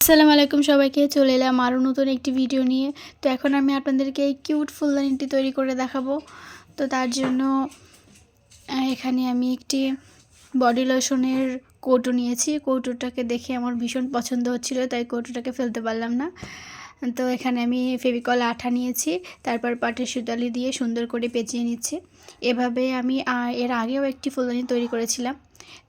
আসসালামু আলাইকুম সবাইকে। চলে এলাম আরও নতুন একটি ভিডিও নিয়ে। তো এখন আমি আপনাদেরকে এই কিউট ফুলদানিটি তৈরি করে দেখাবো। তো তার জন্য এখানে আমি একটি বডি লোশনের কৌটো নিয়েছি। কৌটোটাকে দেখে আমার ভীষণ পছন্দ হচ্ছিল, তাই কৌটোটাকে ফেলতে পারলাম না। তো এখানে আমি ফেভিকল আঠা নিয়েছি, তারপর পাটের সুতালি দিয়ে সুন্দর করে পেঁচিয়ে নিচ্ছি। এভাবে আমি এর আগেও একটি ফুলদানি তৈরি করেছিলাম।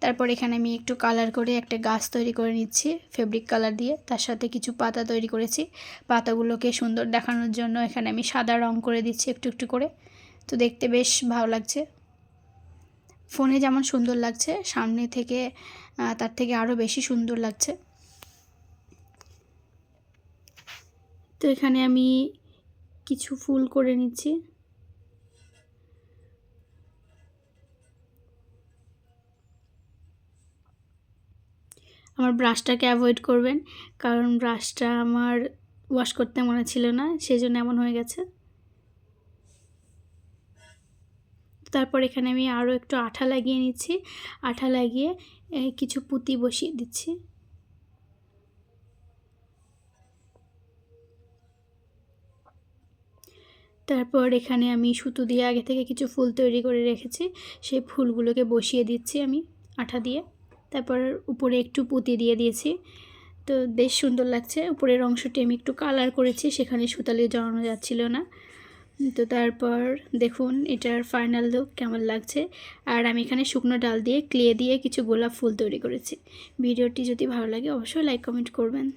তারপর এখানে আমি একটু কালার করে একটা গাছ তৈরি করে নিচ্ছি ফেব্রিক কালার দিয়ে। তার সাথে কিছু পাতা তৈরি করেছি। পাতাগুলোকে সুন্দর দেখানোর জন্য এখানে আমি সাদা রং করে দিচ্ছি একটু একটু করে। তো দেখতে বেশ ভালো লাগছে। ফোনে যেমন সুন্দর লাগছে, সামনে থেকে তার থেকে আরও বেশি সুন্দর লাগছে। তো এখানে আমি কিছু ফুল করে নিচ্ছি। আমার ব্রাশটাকে অ্যাভয়েড করবেন, কারণ ব্রাশটা আমার ওয়াশ করতে মনে ছিল না, সেজন্য এমন হয়ে গেছে। তারপর এখানে আমি আরও একটু আঠা লাগিয়ে নিচ্ছি। আঠা লাগিয়ে কিছু পুঁতি বসিয়ে দিচ্ছি। তারপর এখানে আমি সুতো দিয়ে আগে থেকে কিছু ফুল তৈরি করে রেখেছি, সেই ফুলগুলোকে বসিয়ে দিচ্ছি আমি আঠা দিয়ে। তারপর উপরে একটু পুঁতি দিয়ে দিয়েছি। তো বেশ সুন্দর লাগছে। উপরের অংশটি আমি একটু কালার করেছি, সেখানে সুতালি জড়ানো যাচ্ছিল না। তো তারপর দেখুন এটার ফাইনাল লুক কেমন লাগছে। আর আমি এখানে শুকনো ডাল দিয়ে ক্লে দিয়ে কিছু গোলাপ ফুল তৈরি করেছি। ভিডিওটি যদি ভালো লাগে অবশ্যই লাইক কমেন্ট করবেন।